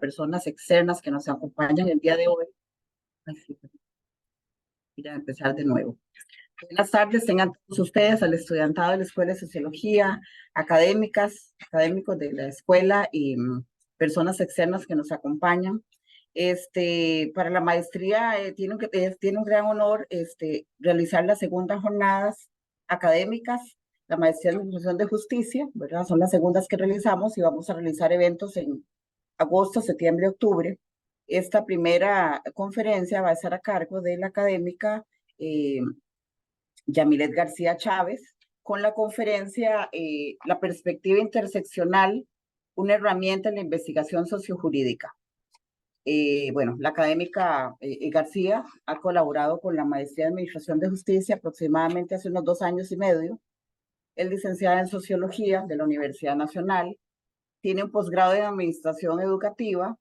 personas externas que nos acompañan el día de hoy. Ay, sí, voy a empezar de nuevo. Buenas tardes, tengan todos ustedes al estudiantado de la Escuela de Sociología, académicos de la escuela y personas externas que nos acompañan. Para la maestría tiene un gran honor realizar las segundas jornadas académicas, la maestría en Administración de Justicia, ¿verdad? Son las segundas que realizamos y vamos a realizar eventos en agosto, septiembre, octubre. Esta primera conferencia va a estar a cargo de la académica Yamilet García Chávez, con la conferencia La perspectiva interseccional, una herramienta en la investigación sociojurídica. Bueno, la académica García ha colaborado con la maestría de Administración de Justicia aproximadamente hace unos 2 años y medio. Es licenciada en Sociología de la Universidad Nacional, tiene un posgrado en Administración Educativa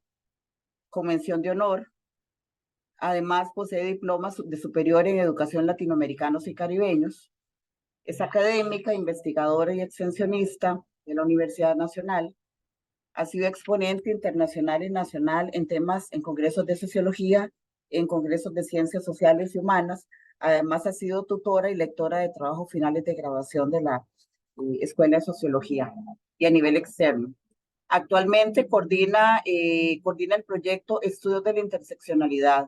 con mención de honor. Además, posee diplomas de superior en Educación Latinoamericanos y Caribeños. Es académica, investigadora y extensionista de la Universidad Nacional. Ha sido exponente internacional y nacional en temas, en congresos de sociología, en congresos de ciencias sociales y humanas. Además, ha sido tutora y lectora de trabajos finales de graduación de la Escuela de Sociología y a nivel externo. Actualmente coordina el proyecto Estudios de la Interseccionalidad,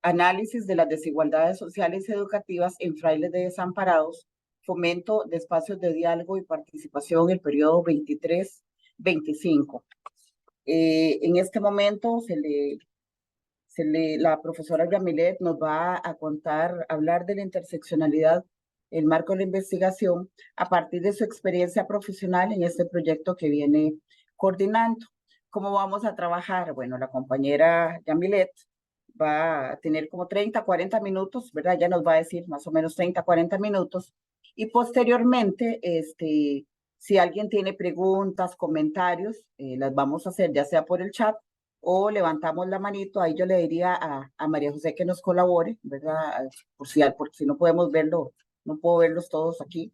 análisis de las desigualdades sociales y educativas en frailes de desamparados, fomento de espacios de diálogo y participación en el periodo 23-25. En este momento la profesora Yamilet nos va a hablar de la interseccionalidad, el marco de la investigación, a partir de su experiencia profesional en este proyecto que viene coordinando. ¿Cómo vamos a trabajar? Bueno, la compañera Yamilet va a tener como 30, 40 minutos, ¿verdad? Ya nos va a decir más o menos 30, 40 minutos. Y posteriormente, si alguien tiene preguntas, comentarios, las vamos a hacer ya sea por el chat o levantamos la manito. Ahí yo le diría a María José que nos colabore, ¿verdad? Por si no podemos verlo, no puedo verlos todos aquí.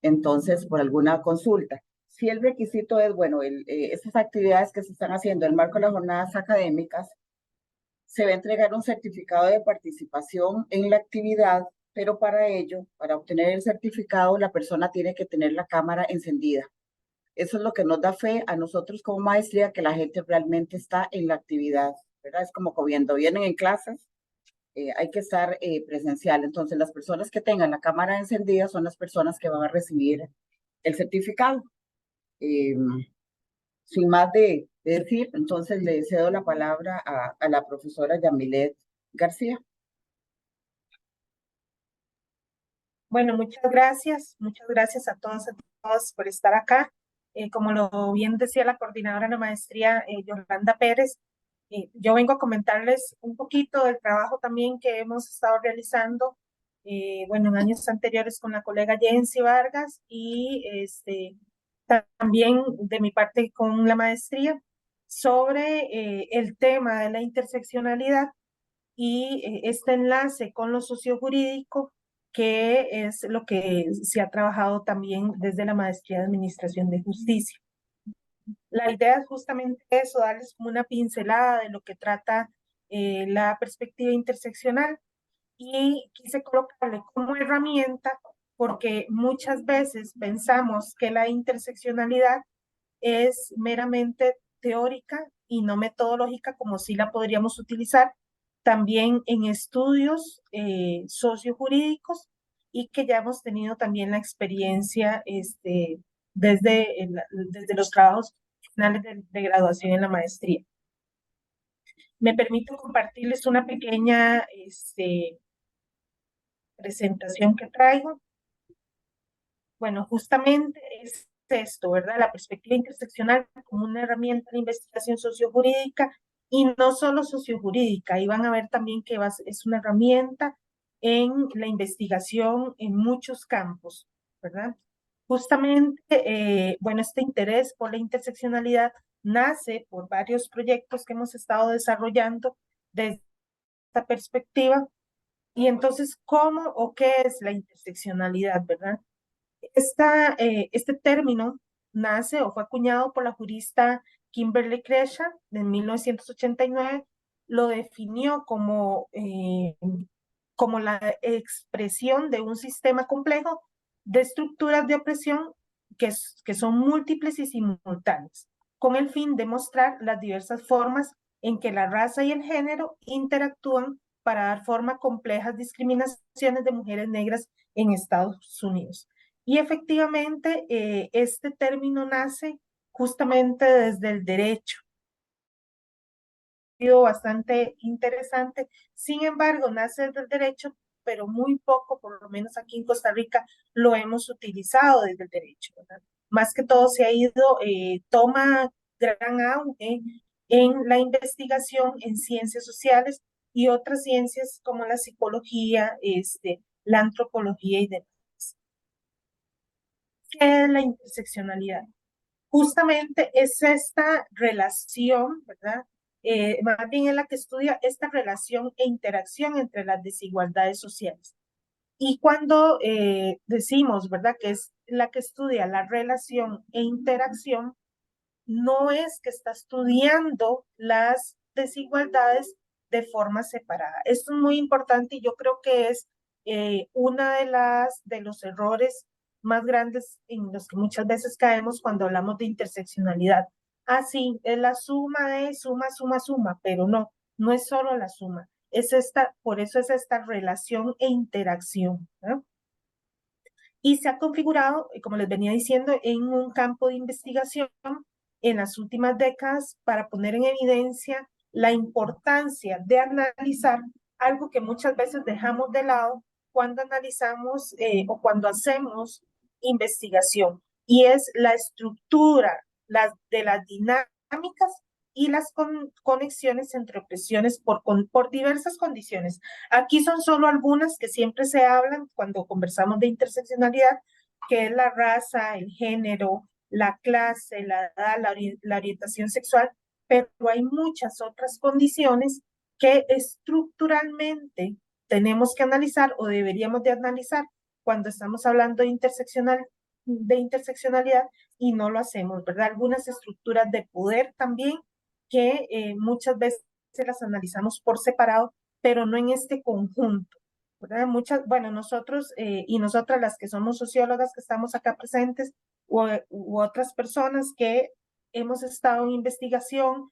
Entonces, por alguna consulta. Si el requisito es, bueno, estas actividades que se están haciendo en el marco de las jornadas académicas, se va a entregar un certificado de participación en la actividad, pero para ello, para obtener el certificado, la persona tiene que tener la cámara encendida. Eso es lo que nos da fe a nosotros como maestría, que la gente realmente está en la actividad, ¿verdad? Es como cuando vienen en clases, hay que estar presencial. Entonces, las personas que tengan la cámara encendida son las personas que van a recibir el certificado. Eh, Sin más de decir, entonces le cedo la palabra a la profesora Yamilet García. Bueno, muchas gracias a todos y a todas por estar acá. Como lo bien decía la coordinadora de la maestría, Yolanda Pérez, yo vengo a comentarles un poquito del trabajo también que hemos estado realizando, bueno, en años anteriores con la colega Jensi Vargas y también de mi parte con la maestría sobre el tema de la interseccionalidad y este enlace con lo sociojurídico, que es lo que se ha trabajado también desde la maestría de Administración de Justicia. La idea es justamente eso, darles como una pincelada de lo que trata la perspectiva interseccional, y quise colocarle como herramienta porque muchas veces pensamos que la interseccionalidad es meramente teórica y no metodológica, como si la podríamos utilizar también en estudios sociojurídicos, y que ya hemos tenido también la experiencia desde los trabajos finales de graduación en la maestría. Me permito compartirles una pequeña presentación que traigo. Bueno, justamente es esto, ¿verdad? La perspectiva interseccional como una herramienta de investigación sociojurídica, y no solo sociojurídica. Ahí van a ver también que es una herramienta en la investigación en muchos campos, ¿verdad? Justamente, bueno, este interés por la interseccionalidad nace por varios proyectos que hemos estado desarrollando desde esta perspectiva. Y entonces, ¿cómo o qué es la interseccionalidad, verdad? Este término nace o fue acuñado por la jurista Kimberly Crenshaw, en 1989, lo definió como la expresión de un sistema complejo de estructuras de opresión que son múltiples y simultáneas, con el fin de mostrar las diversas formas en que la raza y el género interactúan para dar forma a complejas discriminaciones de mujeres negras en Estados Unidos. Y efectivamente, este término nace justamente desde el derecho. Ha sido bastante interesante. Sin embargo, nace desde el derecho, pero muy poco, por lo menos aquí en Costa Rica, lo hemos utilizado desde el derecho, ¿verdad? Más que todo se ha ido, toma gran auge en la investigación en ciencias sociales y otras ciencias como la psicología, la antropología y demás. ¿Qué es la interseccionalidad? Justamente es esta relación, ¿verdad? Más bien es la que estudia esta relación e interacción entre las desigualdades sociales. Y cuando decimos, ¿verdad?, que es la que estudia la relación e interacción, no es que está estudiando las desigualdades de forma separada. Esto es muy importante y yo creo que es una de los errores más grandes en los que muchas veces caemos cuando hablamos de interseccionalidad. Ah, sí, es la suma de suma, pero no, no es solo la suma, es por eso es esta relación e interacción, ¿no? Y se ha configurado, como les venía diciendo, en un campo de investigación en las últimas décadas para poner en evidencia la importancia de analizar algo que muchas veces dejamos de lado cuando analizamos o cuando hacemos investigación, y es la estructura de las dinámicas y las conexiones entre opresiones por diversas condiciones. Aquí son solo algunas que siempre se hablan cuando conversamos de interseccionalidad, que es la raza, el género, la clase, la edad, la orientación sexual, pero hay muchas otras condiciones que estructuralmente tenemos que analizar o deberíamos de analizar cuando estamos hablando de interseccionalidad y no lo hacemos, ¿verdad? Algunas estructuras de poder también que muchas veces las analizamos por separado, pero no en este conjunto, ¿verdad? Bueno, nosotros y nosotras las que somos sociólogas que estamos acá presentes u otras personas que hemos estado en investigación,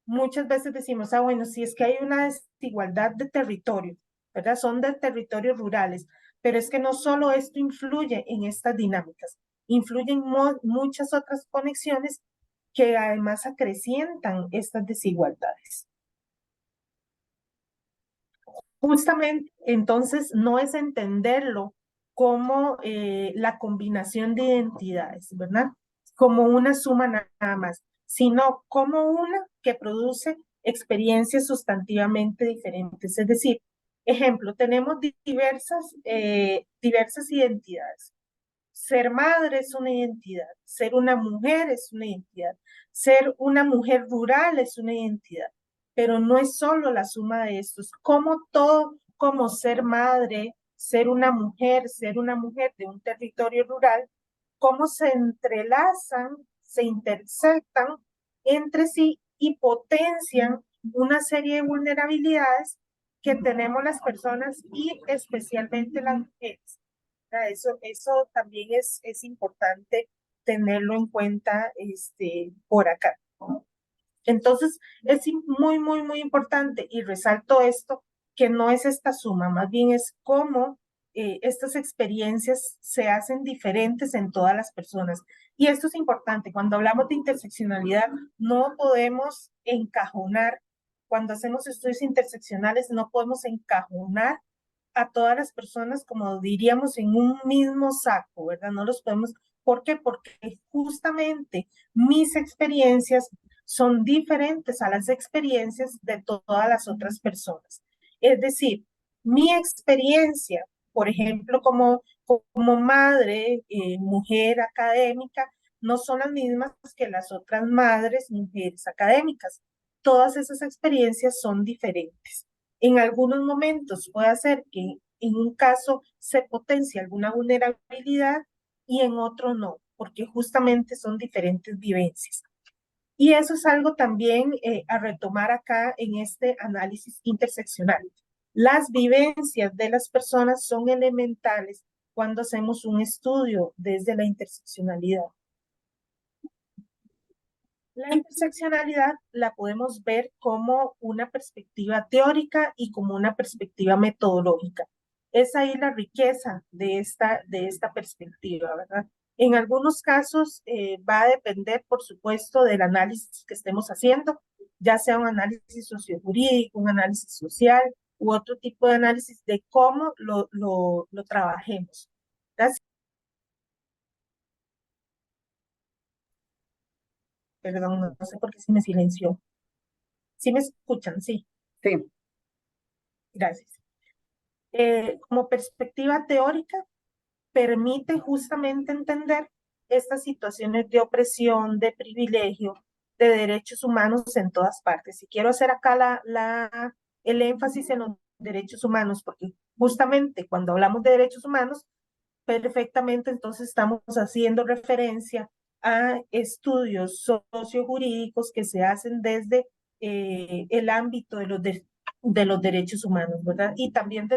muchas veces decimos, ah, bueno, si es que hay una desigualdad de territorio, ¿verdad? Son de territorios rurales, pero es que no solo esto influye en estas dinámicas, influyen muchas otras conexiones que además acrecientan estas desigualdades. Justamente, entonces, no es entenderlo como la combinación de identidades, ¿verdad? Como una suma nada más, sino como una que produce experiencias sustantivamente diferentes. Es decir, ejemplo, tenemos diversas identidades. Ser madre es una identidad, ser una mujer es una identidad, ser una mujer rural es una identidad, pero no es solo la suma de estos, como todo, como ser madre, ser una mujer de un territorio rural, cómo se entrelazan, se intersectan entre sí y potencian una serie de vulnerabilidades que tenemos las personas y especialmente las mujeres. Eso también es importante tenerlo en cuenta por acá. Entonces, es muy importante, y resalto esto, que no es esta suma, más bien es cómo estas experiencias se hacen diferentes en todas las personas. Y esto es importante, cuando hablamos de interseccionalidad, no podemos encajonar, cuando hacemos estudios interseccionales, no podemos encajonar a todas las personas, como diríamos, en un mismo saco, ¿verdad? No los podemos, ¿por qué? Porque justamente mis experiencias son diferentes a las experiencias de todas las otras personas. Es decir, mi experiencia, por ejemplo, como madre, mujer académica, no son las mismas que las otras madres, mujeres académicas. Todas esas experiencias son diferentes. En algunos momentos puede ser que en un caso se potencie alguna vulnerabilidad y en otro no, porque justamente son diferentes vivencias. Y eso es algo también a retomar acá en este análisis interseccional. Las vivencias de las personas son elementales cuando hacemos un estudio desde la interseccionalidad. La interseccionalidad la podemos ver como una perspectiva teórica y como una perspectiva metodológica. Es ahí la riqueza de esta perspectiva, ¿verdad? En algunos casos va a depender, por supuesto, del análisis que estemos haciendo, ya sea un análisis sociojurídico, un análisis social u otro tipo de análisis de cómo lo trabajemos. Gracias. Perdón, no sé por qué se me silenció. ¿Sí me escuchan? Sí, Sí, gracias. Como perspectiva teórica, permite justamente entender estas situaciones de opresión, de privilegio, de derechos humanos en todas partes. Y quiero hacer acá el énfasis en los derechos humanos, porque justamente cuando hablamos de derechos humanos, perfectamente entonces estamos haciendo referencia a estudios sociojurídicos que se hacen desde el ámbito de los derechos humanos, ¿verdad? Y también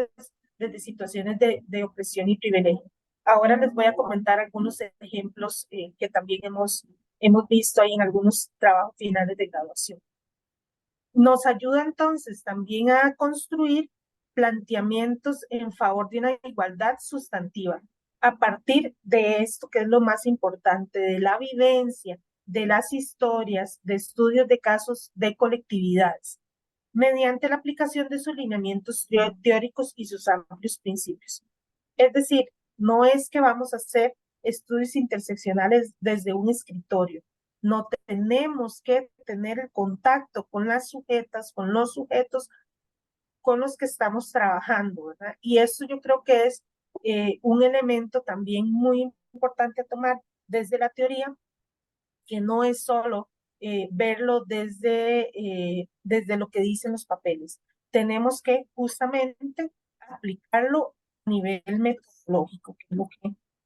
desde situaciones de opresión y privilegio. Ahora les voy a comentar algunos ejemplos que también hemos visto ahí en algunos trabajos finales de graduación. Nos ayuda entonces también a construir planteamientos en favor de una igualdad sustantiva a partir de esto que es lo más importante, de la vivencia, de las historias, de estudios de casos de colectividades, mediante la aplicación de sus lineamientos teóricos y sus amplios principios. Es decir, no es que vamos a hacer estudios interseccionales desde un escritorio. No tenemos que tener el contacto con las sujetas, con los sujetos con los que estamos trabajando, ¿verdad? Y eso yo creo que es un elemento también muy importante a tomar desde la teoría, que no es solo verlo desde lo que dicen los papeles. Tenemos que justamente aplicarlo a nivel metodológico, que es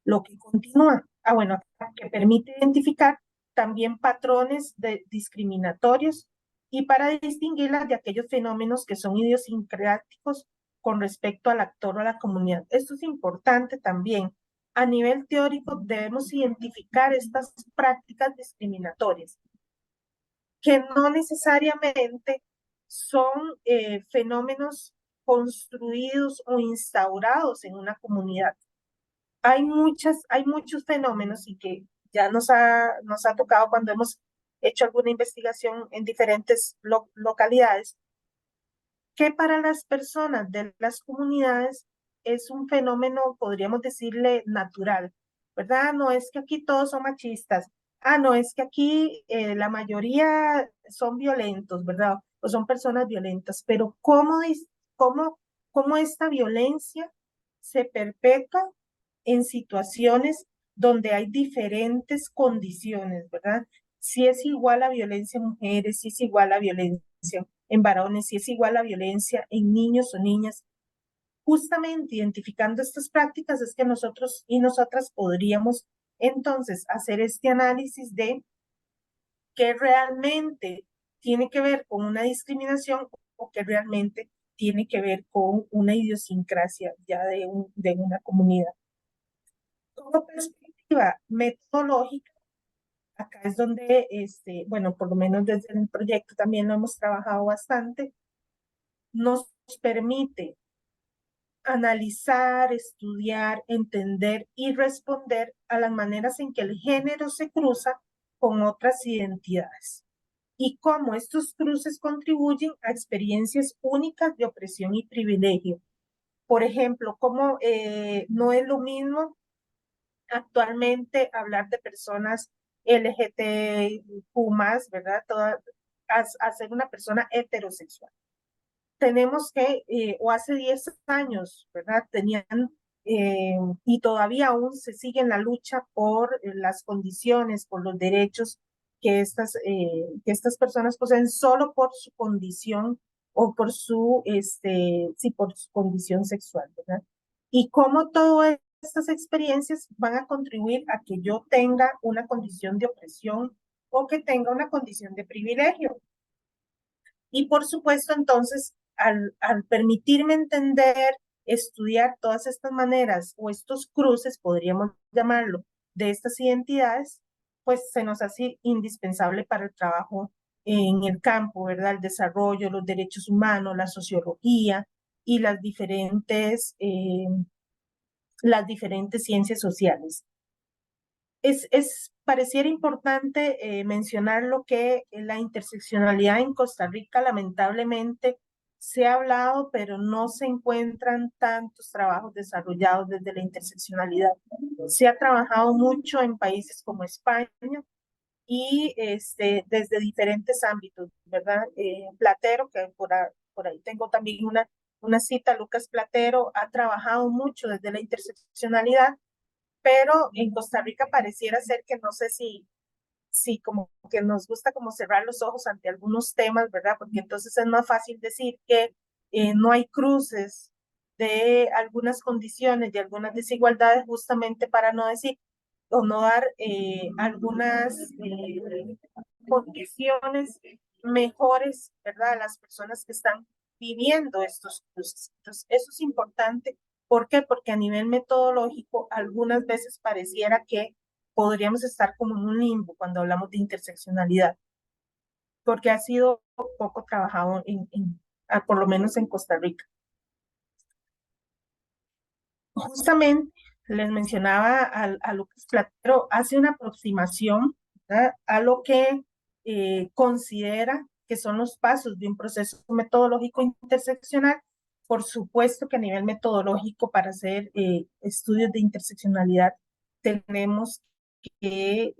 lo que continúa. Bueno, que permite identificar también patrones discriminatorios y para distinguirlas de aquellos fenómenos que son idiosincráticos con respecto al actor o a la comunidad. Esto es importante también. A nivel teórico debemos identificar estas prácticas discriminatorias, que no necesariamente son fenómenos construidos o instaurados en una comunidad. Hay muchos fenómenos y que ya nos ha tocado cuando hemos hecho alguna investigación en diferentes localidades, que para las personas de las comunidades es un fenómeno, podríamos decirle, natural, ¿verdad? No es que aquí todos son machistas, no es que aquí la mayoría son violentos, ¿verdad? O son personas violentas, pero cómo esta violencia se perpetúa en situaciones donde hay diferentes condiciones, ¿verdad? Si es igual a violencia en mujeres, si es igual a violencia en varones, si es igual a violencia en niños o niñas. Justamente identificando estas prácticas es que nosotros y nosotras podríamos entonces hacer este análisis de qué realmente tiene que ver con una discriminación o qué realmente tiene que ver con una idiosincrasia ya de una comunidad. Como perspectiva metodológica, acá es donde, bueno, por lo menos desde el proyecto también lo hemos trabajado bastante, nos permite analizar, estudiar, entender y responder a las maneras en que el género se cruza con otras identidades y cómo estos cruces contribuyen a experiencias únicas de opresión y privilegio. Por ejemplo, cómo no es lo mismo actualmente hablar de personas LGTQ+, ¿verdad? A ser una persona heterosexual. Tenemos que, o hace 10 años, ¿verdad? Tenían, y todavía aún se sigue en la lucha por las condiciones, por los derechos que estas personas poseen solo por su condición o por sí, por su condición sexual, ¿verdad? Y cómo todas estas experiencias van a contribuir a que yo tenga una condición de opresión o que tenga una condición de privilegio. Y por supuesto, entonces, al permitirme entender, estudiar todas estas maneras o estos cruces, podríamos llamarlo, de estas identidades, pues se nos hace indispensable para el trabajo en el campo, ¿verdad? El desarrollo, los derechos humanos, la sociología y las diferentes ciencias sociales. Pareciera importante mencionar lo que la interseccionalidad en Costa Rica lamentablemente se ha hablado, pero no se encuentran tantos trabajos desarrollados desde la interseccionalidad. Se ha trabajado mucho en países como España y desde diferentes ámbitos, ¿verdad? Platero, que por ahí tengo también una cita, Lucas Platero ha trabajado mucho desde la interseccionalidad, pero en Costa Rica pareciera ser que no sé si como que nos gusta como cerrar los ojos ante algunos temas, ¿verdad? Porque entonces es más fácil decir que no hay cruces de algunas condiciones, de algunas desigualdades, justamente para no decir o no dar algunas condiciones mejores, ¿verdad? A las personas que están viviendo estos cruces. Entonces, eso es importante. ¿Por qué? Porque a nivel metodológico, algunas veces pareciera que podríamos estar como en un limbo cuando hablamos de interseccionalidad, porque ha sido poco trabajado por lo menos en Costa Rica. Justamente les mencionaba a Lucas Platero, hace una aproximación, ¿verdad?, a lo que considera que son los pasos de un proceso metodológico interseccional. Por supuesto que a nivel metodológico, para hacer estudios de interseccionalidad, tenemos que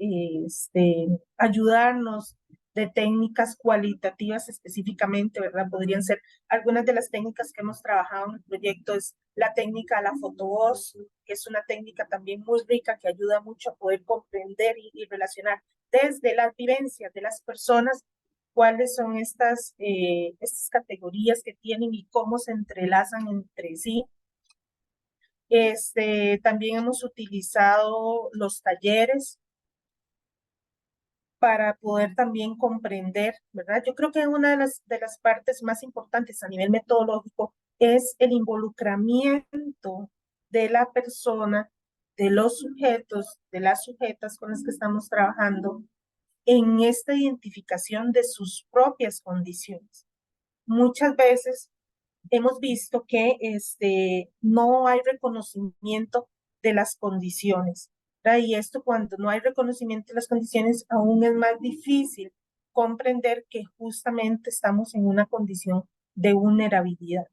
ayudarnos de técnicas cualitativas específicamente, ¿verdad? Podrían ser algunas de las técnicas que hemos trabajado en el proyecto, es la técnica de la fotovoz, que es una técnica también muy rica que ayuda mucho a poder comprender y relacionar desde las vivencias de las personas cuáles son estas categorías que tienen y cómo se entrelazan entre sí. También hemos utilizado los talleres para poder también comprender, ¿verdad? Yo creo que una de las partes más importantes a nivel metodológico es el involucramiento de la persona, de los sujetos, de las sujetas con las que estamos trabajando en esta identificación de sus propias condiciones. Muchas veces hemos visto que no hay reconocimiento de las condiciones, ¿verdad? Y esto, cuando no hay reconocimiento de las condiciones, aún es más difícil comprender que justamente estamos en una condición de vulnerabilidad,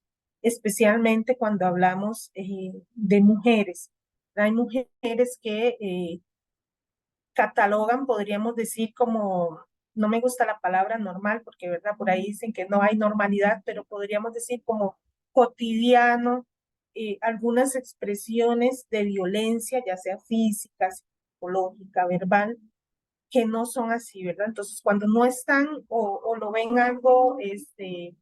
especialmente cuando hablamos de mujeres. Hay mujeres que catalogan, podríamos decir, como, no me gusta la palabra normal, porque, ¿verdad?, por ahí dicen que no hay normalidad, pero podríamos decir como cotidiano, algunas expresiones de violencia, ya sea física, psicológica, verbal, que no son así, ¿verdad? Entonces, cuando no están o lo ven algo de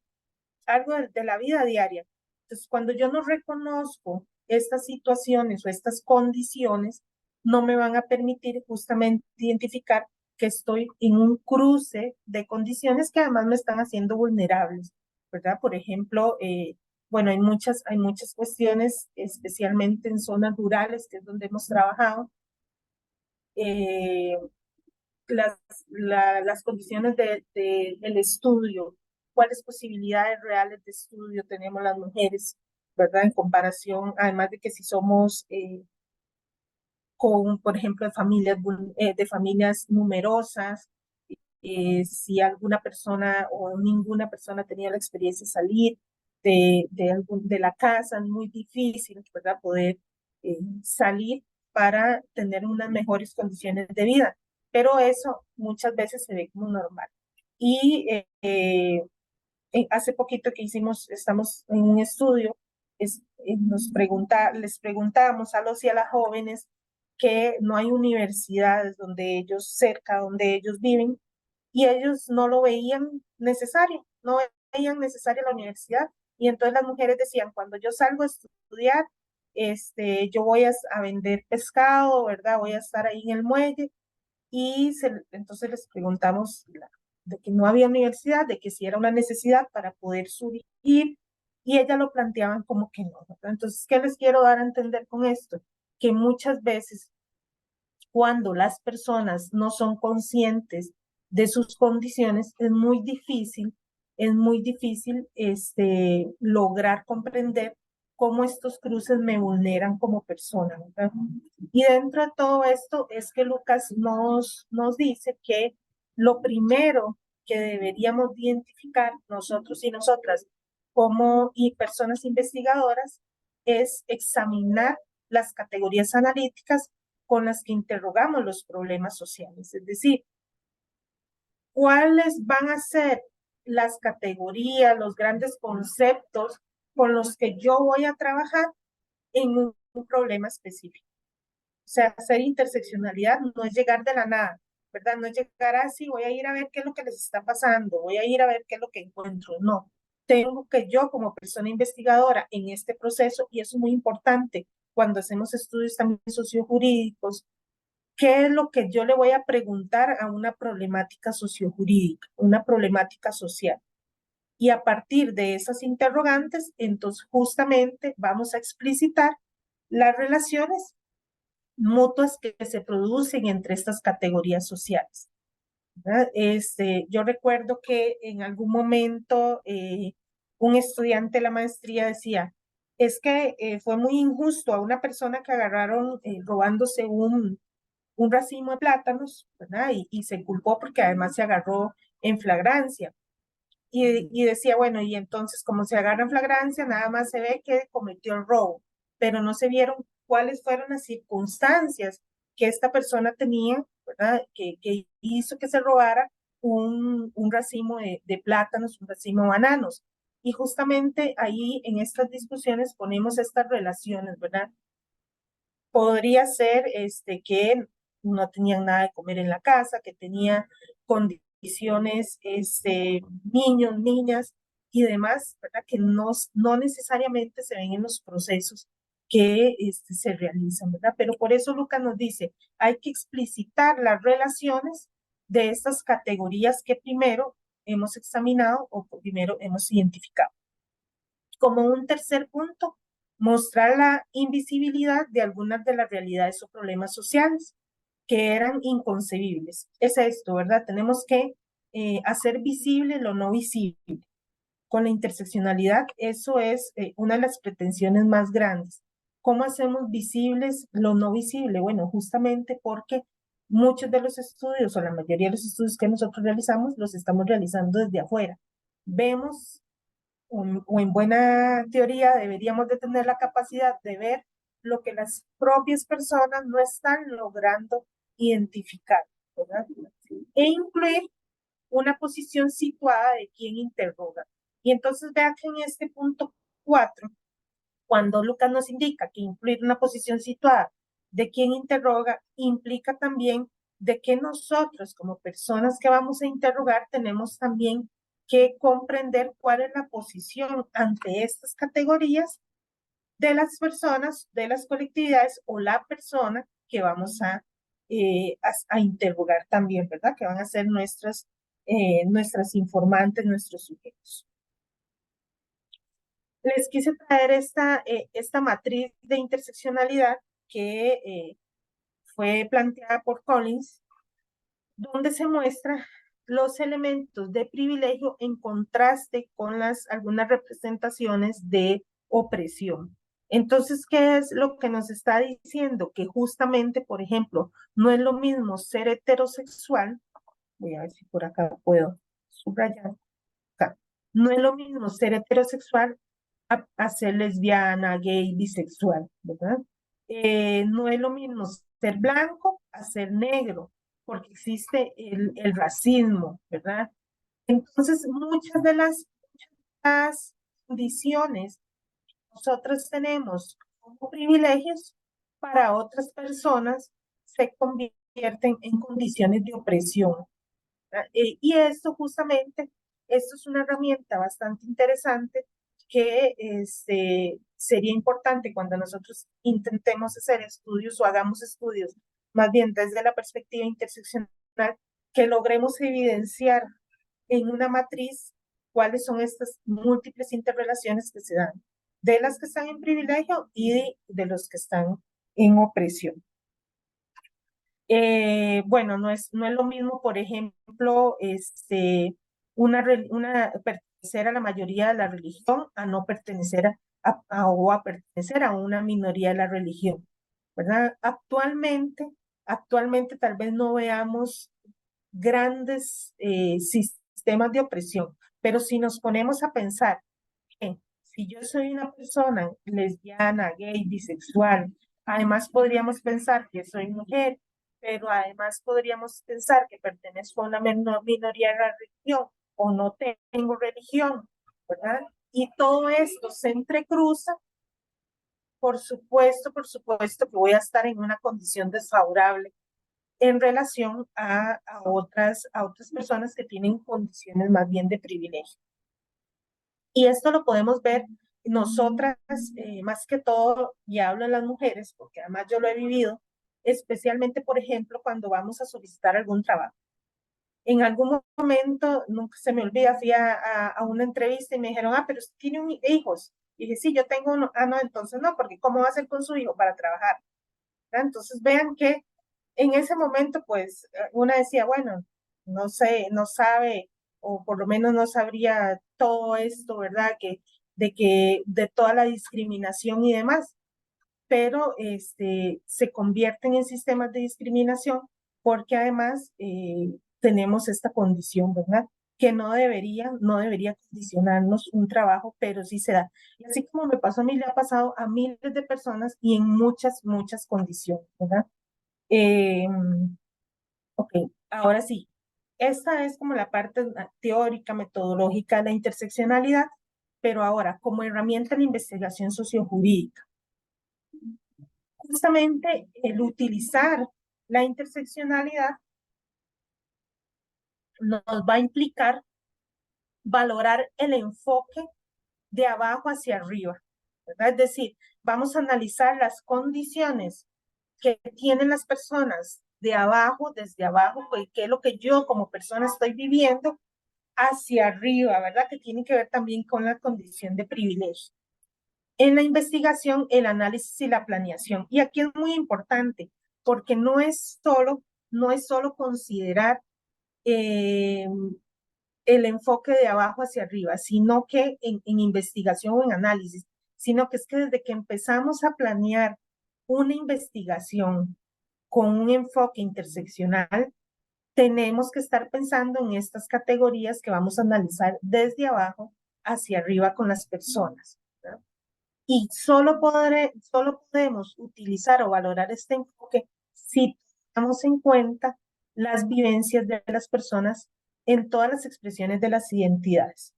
la vida diaria. Entonces, cuando yo no reconozco estas situaciones o estas condiciones, no me van a permitir justamente identificar que estoy en un cruce de condiciones que además me están haciendo vulnerables, ¿verdad? Por ejemplo, bueno, hay muchas cuestiones, especialmente en zonas rurales, que es donde hemos trabajado, eh, las, las condiciones del estudio, cuáles posibilidades reales de estudio tenemos las mujeres, ¿verdad? En comparación, además de que si somos por ejemplo, de familias numerosas, si alguna persona o ninguna persona tenía la experiencia de salir de la casa, es muy difícil, ¿verdad?, poder salir para tener unas mejores condiciones de vida. Pero eso muchas veces se ve como normal. Y hace poquito que estamos en un estudio, les preguntamos a los y a las jóvenes que no hay universidades cerca donde ellos viven, y ellos no lo veían necesario, no veían necesaria la universidad. Y entonces las mujeres decían, cuando yo salgo a estudiar, yo voy a vender pescado, ¿verdad? Voy a estar ahí en el muelle, y entonces les preguntamos de que no había universidad, de que si era una necesidad para poder surgir, y ellas lo planteaban como que no, ¿verdad? Entonces, ¿qué les quiero dar a entender con esto? Que muchas veces cuando las personas no son conscientes de sus condiciones, es muy difícil lograr comprender cómo estos cruces me vulneran como persona, ¿verdad? Y dentro de todo esto es que Lucas nos dice que lo primero que deberíamos identificar nosotros y nosotras como y personas investigadoras es examinar las categorías analíticas con las que interrogamos los problemas sociales. Es decir, ¿cuáles van a ser las categorías, los grandes conceptos con los que yo voy a trabajar en un problema específico? O sea, hacer interseccionalidad no es llegar de la nada, ¿verdad? No es llegar así, voy a ir a ver qué es lo que les está pasando, voy a ir a ver qué es lo que encuentro. No, tengo que yo como persona investigadora en este proceso, y eso es muy importante cuando hacemos estudios también sociojurídicos, ¿qué es lo que yo le voy a preguntar a una problemática sociojurídica, una problemática social? Y a partir de esas interrogantes, entonces justamente vamos a explicitar las relaciones mutuas que se producen entre estas categorías sociales, ¿verdad? Yo recuerdo que en algún momento un estudiante de la maestría decía, es que fue muy injusto a una persona que agarraron robándose un racimo de plátanos, ¿verdad? Y se culpó porque además se agarró en flagrancia. Y decía, bueno, y entonces como se agarra en flagrancia, nada más se ve que cometió el robo, pero no se vieron cuáles fueron las circunstancias que esta persona tenía, ¿verdad? Que hizo que se robara un racimo de plátanos, un racimo de bananos. Y justamente ahí en estas discusiones ponemos estas relaciones, ¿verdad? Podría ser que no tenían nada de comer en la casa, que tenía condiciones, niños, niñas y demás, ¿verdad? Que no necesariamente se ven en los procesos que se realizan, ¿verdad? Pero por eso Lucas nos dice, hay que explicitar las relaciones de estas categorías que primero hemos examinado o primero hemos identificado. Como un tercer punto, mostrar la invisibilidad de algunas de las realidades o problemas sociales que eran inconcebibles. Es esto, ¿verdad? Tenemos que hacer visible lo no visible. Con la interseccionalidad, eso es una de las pretensiones más grandes. ¿Cómo hacemos visibles lo no visible? Bueno, justamente porque muchos de los estudios o la mayoría de los estudios que nosotros realizamos los estamos realizando desde afuera. Vemos o en buena teoría deberíamos de tener la capacidad de ver lo que las propias personas no están logrando identificar, ¿verdad? E incluir una posición situada de quien interroga. Y entonces vea que en este punto 4, cuando Lucas nos indica que incluir una posición situada de quien interroga implica también de que nosotros como personas que vamos a interrogar tenemos también que comprender cuál es la posición ante estas categorías de las personas, de las colectividades o la persona que vamos a interrogar también, ¿verdad? Que van a ser nuestras informantes, nuestros sujetos. Les quise traer esta matriz de interseccionalidad que fue planteada por Collins, donde se muestra los elementos de privilegio en contraste con algunas representaciones de opresión. Entonces, ¿qué es lo que nos está diciendo? Que justamente, por ejemplo, no es lo mismo ser heterosexual, voy a ver si por acá puedo subrayar, acá. No es lo mismo ser heterosexual a ser lesbiana, gay, bisexual, ¿verdad? No es lo mismo ser blanco a ser negro, porque existe el racismo, ¿verdad? Entonces, muchas de las condiciones que nosotros tenemos como privilegios para otras personas se convierten en condiciones de opresión. Y esto justamente, esto es una herramienta bastante interesante que sería importante cuando nosotros intentemos hacer estudios o hagamos estudios más bien desde la perspectiva interseccional, que logremos evidenciar en una matriz cuáles son estas múltiples interrelaciones que se dan de las que están en privilegio y de los que están en opresión. Bueno, no es lo mismo, por ejemplo, pertenecer a la mayoría de la religión a no pertenecer o a pertenecer a una minoría de la religión, ¿verdad? Actualmente tal vez no veamos grandes sistemas de opresión, pero si nos ponemos a pensar, si yo soy una persona lesbiana, gay, bisexual, además podríamos pensar que soy mujer, pero además podríamos pensar que pertenezco a una minoría de la religión o no tengo religión, ¿verdad? Y todo esto se entrecruza, por supuesto que voy a estar en una condición desfavorable en relación a otras personas que tienen condiciones más bien de privilegio. Y esto lo podemos ver nosotras, más que todo, y hablo de las mujeres, porque además yo lo he vivido, especialmente, por ejemplo, cuando vamos a solicitar algún trabajo. En algún momento, nunca se me olvida, fui a una entrevista y me dijeron, pero usted tiene hijos. Y dije, sí, yo tengo uno. No, entonces no, porque ¿cómo va a hacer con su hijo para trabajar? ¿Verdad? Entonces vean que en ese momento, pues, una decía, bueno, no sé, no sabe, o por lo menos no sabría todo esto, ¿verdad? De toda la discriminación y demás, pero se convierten en sistemas de discriminación porque además tenemos esta condición, ¿verdad? Que no debería condicionarnos un trabajo, pero sí se da. Y así como me pasó a mí, le ha pasado a miles de personas y en muchas, muchas condiciones, ¿verdad? Eh, ok, ahora sí, esta es como la parte teórica, metodológica de la interseccionalidad, pero ahora como herramienta de investigación sociojurídica. Justamente el utilizar la interseccionalidad nos va a implicar valorar el enfoque de abajo hacia arriba, ¿verdad? Es decir, vamos a analizar las condiciones que tienen las personas de abajo, desde abajo, pues, qué es lo que yo como persona estoy viviendo, hacia arriba, ¿verdad? Que tiene que ver también con la condición de privilegio. En la investigación, el análisis y la planeación. Y aquí es muy importante, porque no es solo considerar el enfoque de abajo hacia arriba, sino que en investigación o en análisis, sino que es que desde que empezamos a planear una investigación con un enfoque interseccional, tenemos que estar pensando en estas categorías que vamos a analizar desde abajo hacia arriba con las personas, ¿verdad? Y solo podemos utilizar o valorar este enfoque si tomamos en cuenta las vivencias de las personas en todas las expresiones de las identidades.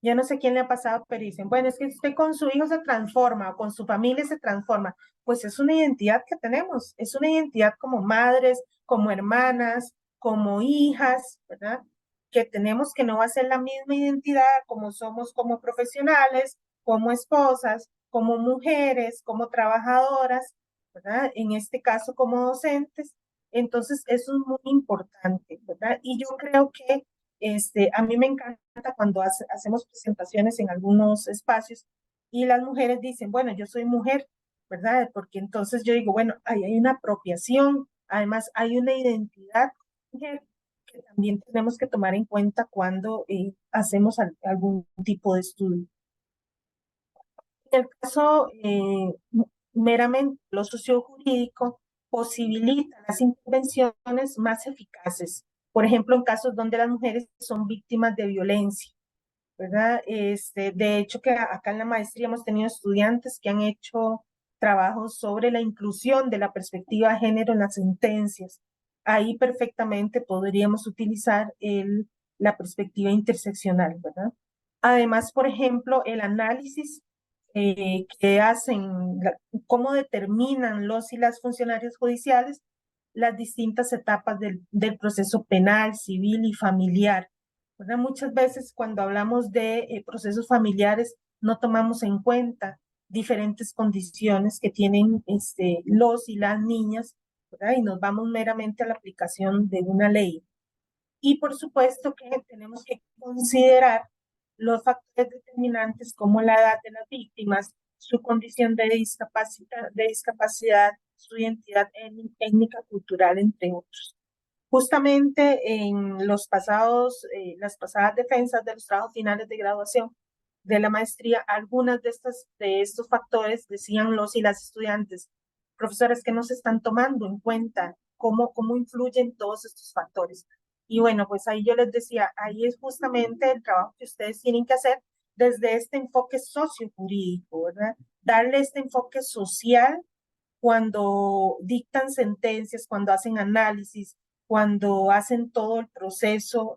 Ya no sé quién le ha pasado, pero dicen, bueno, es que usted con su hijo se transforma o con su familia se transforma. Pues es una identidad que tenemos, es una identidad como madres, como hermanas, como hijas, ¿verdad? Que tenemos, que no va a ser la misma identidad como somos como profesionales, como esposas, como mujeres, como trabajadoras, ¿verdad? En este caso como docentes. Entonces, eso es muy importante, ¿verdad? Y yo creo que a mí me encanta cuando hacemos presentaciones en algunos espacios y las mujeres dicen, bueno, yo soy mujer, ¿verdad? Porque entonces yo digo, bueno, ahí hay una apropiación, además hay una identidad mujer que también tenemos que tomar en cuenta cuando hacemos algún tipo de estudio. En el caso meramente lo sociojurídico posibilita las intervenciones más eficaces, por ejemplo, en casos donde las mujeres son víctimas de violencia, ¿verdad? De hecho, que acá en la maestría hemos tenido estudiantes que han hecho trabajos sobre la inclusión de la perspectiva de género en las sentencias. Ahí perfectamente podríamos utilizar la perspectiva interseccional, ¿verdad? Además, por ejemplo, el análisis que hacen, cómo determinan los y las funcionarios judiciales las distintas etapas del proceso penal, civil y familiar, ¿verdad? Muchas veces cuando hablamos de procesos familiares no tomamos en cuenta diferentes condiciones que tienen los y las niñas, ¿verdad? Y nos vamos meramente a la aplicación de una ley. Y por supuesto que tenemos que considerar los factores determinantes como la edad de las víctimas, su condición de discapacidad, su identidad étnica, cultural, entre otros. Justamente en las pasadas defensas de los trabajos finales de graduación de la maestría, algunas de estos factores decían los y las estudiantes, profesores, que no se están tomando en cuenta cómo influyen todos estos factores. Y bueno, pues ahí yo les decía, ahí es justamente el trabajo que ustedes tienen que hacer desde este enfoque sociojurídico, ¿verdad? Darle este enfoque social cuando dictan sentencias, cuando hacen análisis, cuando hacen todo el proceso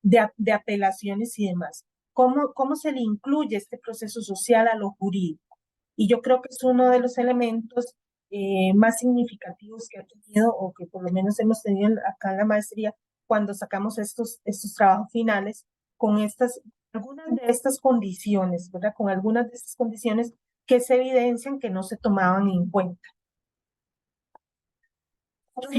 de apelaciones y demás. ¿Cómo se le incluye este proceso social a lo jurídico? Y yo creo que es uno de los elementos más significativos que ha tenido, o que por lo menos hemos tenido acá en la maestría, cuando sacamos estos trabajos finales, con algunas de estas condiciones, ¿verdad? Con algunas de estas condiciones que se evidencian que no se tomaban en cuenta. Por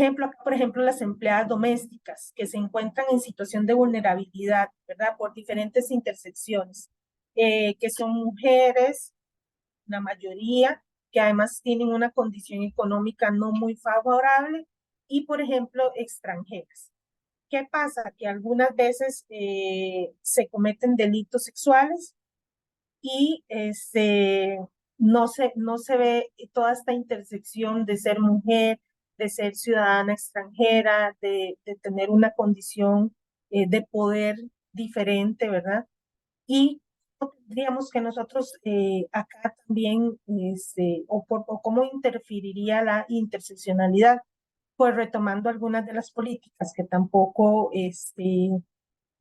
ejemplo, las empleadas domésticas que se encuentran en situación de vulnerabilidad, ¿verdad? Por diferentes intersecciones, que son mujeres, la mayoría, que además tienen una condición económica no muy favorable, y, por ejemplo, extranjeras. ¿Qué pasa? Que algunas veces se cometen delitos sexuales y no se ve toda esta intersección de ser mujer, de ser ciudadana extranjera, de tener una condición de poder diferente, ¿verdad? Y tendríamos que nosotros acá también, o cómo interferiría la interseccionalidad, pues retomando algunas de las políticas que tampoco,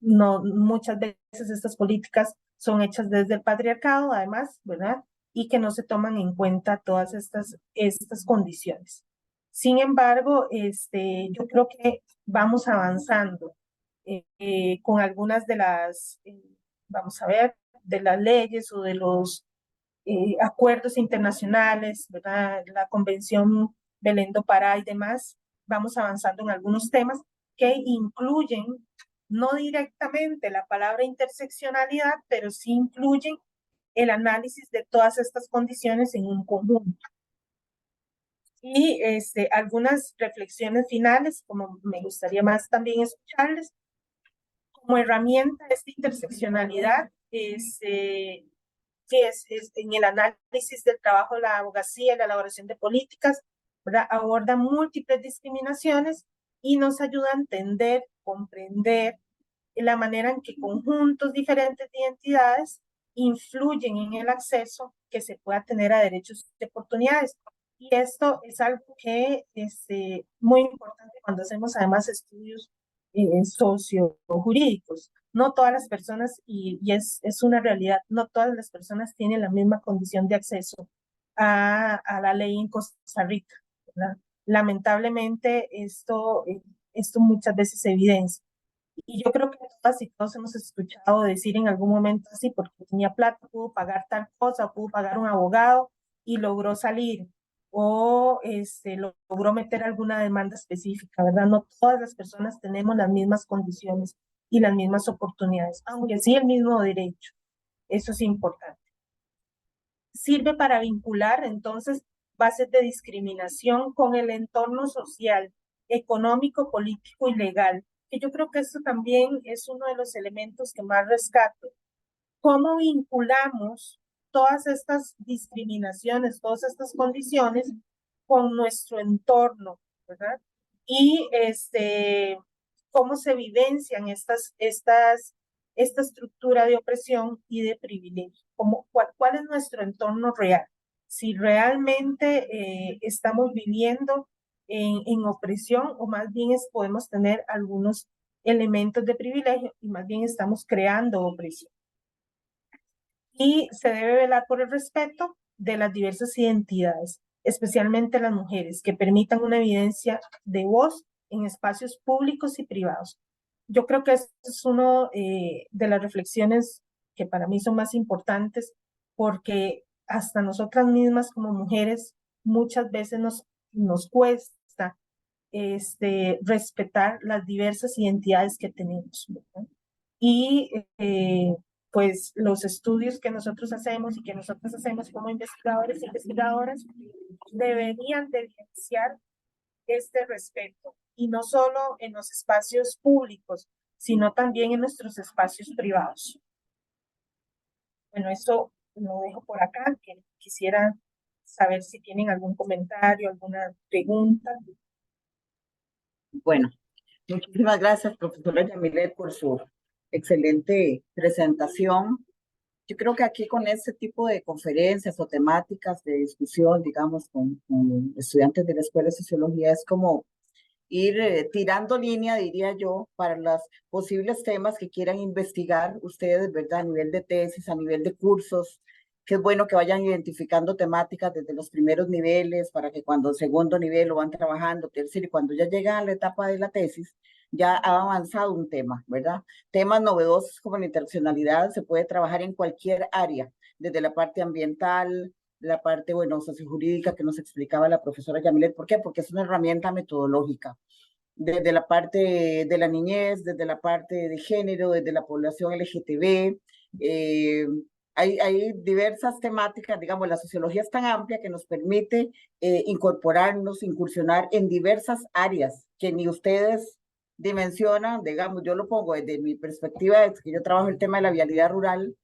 no, muchas veces estas políticas son hechas desde el patriarcado, además, ¿verdad? Y que no se toman en cuenta todas estas condiciones. Sin embargo, yo creo que vamos avanzando con algunas de vamos a ver, de las leyes o de los acuerdos internacionales, ¿verdad? La Convención Belén do Pará y demás. Vamos avanzando en algunos temas que incluyen, no directamente la palabra interseccionalidad, pero sí incluyen el análisis de todas estas condiciones en un conjunto. Y algunas reflexiones finales, como me gustaría más también escucharles, como herramienta de esta interseccionalidad, que es en el análisis del trabajo de la abogacía y la elaboración de políticas, ¿verdad? Aborda múltiples discriminaciones y nos ayuda a entender, comprender la manera en que conjuntos diferentes de identidades influyen en el acceso que se pueda tener a derechos y oportunidades. Y esto es algo que es muy importante cuando hacemos además estudios sociojurídicos. No todas las personas, y es una realidad, no todas las personas tienen la misma condición de acceso a la ley en Costa Rica, ¿verdad? Lamentablemente esto muchas veces se evidencia. Y yo creo que todas y todos hemos escuchado decir en algún momento así, porque tenía plata, pudo pagar tal cosa, pudo pagar un abogado y logró salir, o logró meter alguna demanda específica, ¿verdad? No todas las personas tenemos las mismas condiciones y las mismas oportunidades, aunque sí el mismo derecho. Eso es importante. Sirve para vincular entonces bases de discriminación con el entorno social, económico, político y legal. Que yo creo que esto también es uno de los elementos que más rescato. ¿Cómo vinculamos todas estas discriminaciones, todas estas condiciones con nuestro entorno, ¿verdad? Y cómo se vivencian esta estructura de opresión y de privilegio, cuál es nuestro entorno real, si realmente estamos viviendo en opresión, o más bien podemos tener algunos elementos de privilegio y más bien estamos creando opresión. Y se debe velar por el respeto de las diversas identidades, especialmente las mujeres, que permitan una evidencia de voz en espacios públicos y privados. Yo creo que es una de las reflexiones que para mí son más importantes, porque hasta nosotras mismas como mujeres muchas veces nos nos cuesta respetar las diversas identidades que tenemos, ¿verdad? Y pues los estudios que nosotros hacemos y que nosotros hacemos como investigadores e investigadoras deberían de evidenciar este respeto, y no solo en los espacios públicos, sino también en nuestros espacios privados. Bueno, eso lo dejo por acá, que quisiera saber si tienen algún comentario, alguna pregunta. Bueno, muchísimas gracias, profesora Yamilet, por su excelente presentación. Yo creo que aquí con este tipo de conferencias o temáticas de discusión, digamos, con estudiantes de la Escuela de Sociología, es como ir tirando línea, diría yo, para los posibles temas que quieran investigar ustedes, ¿verdad? A nivel de tesis, a nivel de cursos, que es bueno que vayan identificando temáticas desde los primeros niveles para que cuando segundo nivel lo van trabajando, tercero, y cuando ya llegan a la etapa de la tesis, ya ha avanzado un tema, ¿verdad? Temas novedosos como la interseccionalidad se puede trabajar en cualquier área, desde la parte ambiental, la parte, bueno, sociojurídica que nos explicaba la profesora Yamilet. ¿Por qué? Porque es una herramienta metodológica. Desde la parte de la niñez, desde la parte de género, desde la población LGTB, hay diversas temáticas, digamos, la sociología es tan amplia que nos permite incorporarnos, incursionar en diversas áreas que ni ustedes dimensionan, digamos, yo lo pongo desde mi perspectiva, es que yo trabajo el tema de la vialidad rural,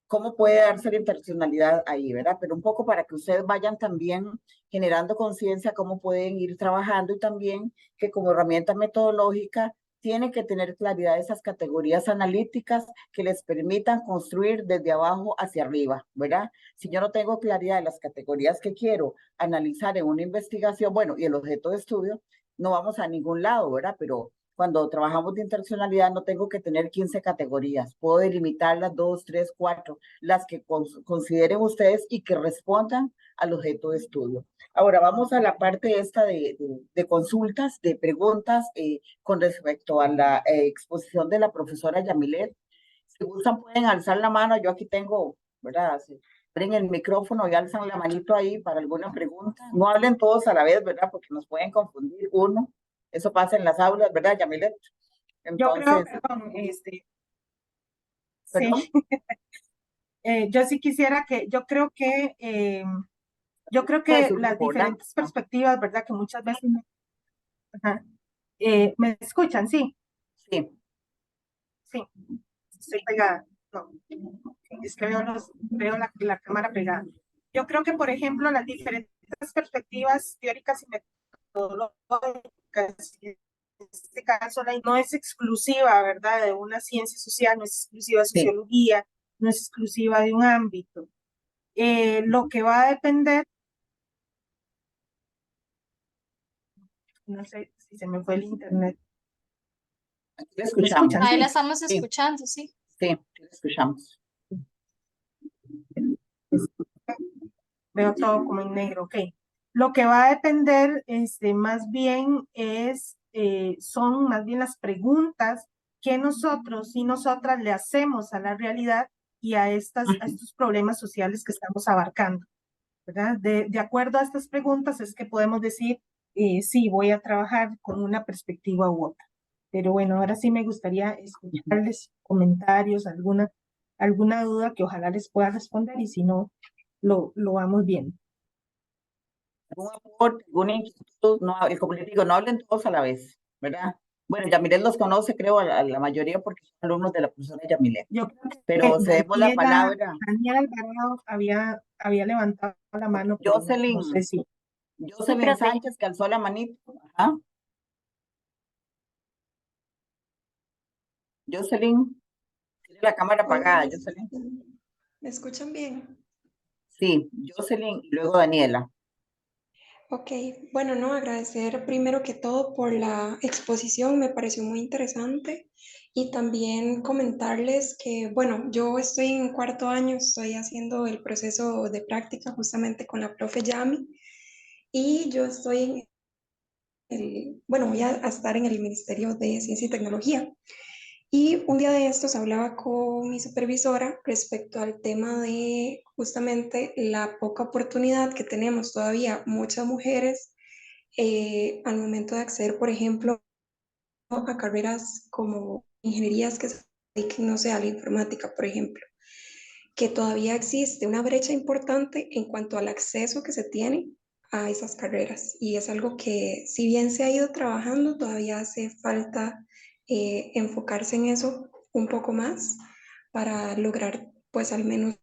cómo puede darse la interseccionalidad ahí, ¿verdad? Pero un poco para que ustedes vayan también generando conciencia cómo pueden ir trabajando y también que como herramienta metodológica tienen que tener claridad de esas categorías analíticas que les permitan construir desde abajo hacia arriba, ¿verdad? Si yo no tengo claridad de las categorías que quiero analizar en una investigación, bueno, y el objeto de estudio, no vamos a ningún lado, ¿verdad? Pero cuando trabajamos de interseccionalidad no tengo que tener 15 categorías, puedo delimitarlas 2, 3, 4, las que consideren ustedes y que respondan al objeto de estudio. Ahora vamos a la parte esta de consultas, de preguntas con respecto a la exposición de la profesora Yamilet. Si gustan pueden alzar la mano, yo aquí tengo, ¿verdad? Si abren el micrófono y alzan la manito ahí para alguna pregunta. No hablen todos a la vez, ¿verdad? Porque nos pueden confundir uno. Eso pasa en las aulas, ¿verdad, Yamilet? Yo creo, Entonces, perdón, sí, perdón, yo sí quisiera que, yo creo de que su las grupo, ¿verdad? diferentes perspectivas, ¿verdad? Que muchas veces, ajá, ¿me escuchan? Sí, Sí, sí, estoy pegada. No, es que veo la cámara pegada. Yo creo que, por ejemplo, las diferentes perspectivas teóricas y metodológicas, en este caso, no es exclusiva, ¿verdad?, de una ciencia social, no es exclusiva de sí. sociología, no es exclusiva de un ámbito. Lo que va a depender, no sé si se me fue el internet. Aquí le ¿Me escuchamos. escuchan? Ahí la Sí. estamos Sí, escuchando, sí. sí, le escuchamos. Veo todo como en negro, ok. Lo que va a depender, más bien son más bien las preguntas que nosotros y nosotras le hacemos a la realidad y a estos problemas sociales que estamos abarcando, ¿verdad? De acuerdo a estas preguntas es que podemos decir, sí, voy a trabajar con una perspectiva u otra. Pero bueno, ahora sí me gustaría escucharles comentarios, alguna duda que ojalá les pueda responder, y si no, lo vamos viendo. ¿Algún aporte, alguna inquietud? No, como les digo, no hablen todos a la vez, ¿verdad? Bueno, Yamilet los conoce, creo, a la mayoría porque son alumnos de la profesora Yamilet. Yo creo Pero que cedemos la palabra. Daniela Alvarado había levantado la mano, pero no sé Jocelyn, si. Sí, Jocelyn profe. Sánchez, que alzó la manito. Ajá. Jocelyn, tiene la cámara Hola, apagada, Jocelyn. ¿me escuchan bien? Sí, Jocelyn y luego Daniela. Ok, bueno, no, agradecer primero que todo por la exposición, me pareció muy interesante, y también comentarles que, bueno, yo estoy en cuarto año, estoy haciendo el proceso de práctica justamente con la profe Yami, y yo estoy bueno, voy a estar en el Ministerio de Ciencia y Tecnología. Y un día de estos hablaba con mi supervisora respecto al tema de justamente la poca oportunidad que tenemos todavía muchas mujeres al momento de acceder, por ejemplo, a carreras como ingenierías que se dediquen, no sé, a la informática, por ejemplo, que todavía existe una brecha importante en cuanto al acceso que se tiene a esas carreras. Y es algo que, si bien se ha ido trabajando, todavía hace falta enfocarse en eso un poco más para lograr, pues, al menos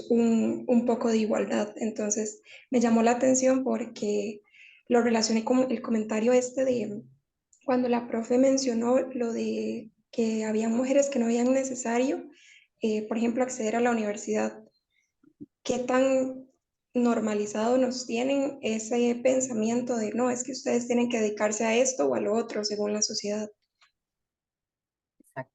un poco de igualdad. Entonces, me llamó la atención porque lo relacioné con el comentario este de cuando la profe mencionó lo de que había mujeres que no veían necesario, por ejemplo, acceder a la universidad. ¿Qué tan normalizado nos tienen ese pensamiento de no, es que ustedes tienen que dedicarse a esto o a lo otro según la sociedad? Exacto.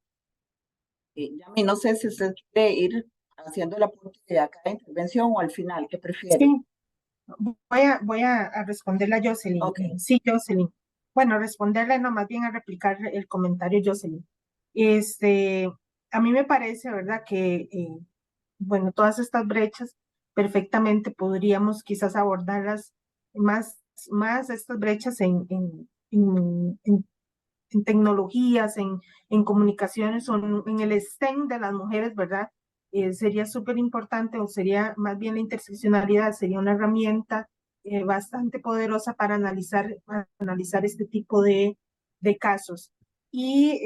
Yami, no sé si usted quiere ir haciendo la oportunidad de cada intervención o al final, ¿qué prefiere? Sí, voy a responderle a Jocelyn. Ok. Sí, Jocelyn. Bueno, responderle, no, más bien a replicar el comentario, Jocelyn. A mí me parece, ¿verdad? Que, bueno, todas estas brechas perfectamente podríamos quizás abordarlas más estas brechas en tecnologías, en comunicaciones o en el STEM de las mujeres, ¿verdad? Sería súper importante, o sería más bien la interseccionalidad, sería una herramienta bastante poderosa para analizar este tipo de casos. Y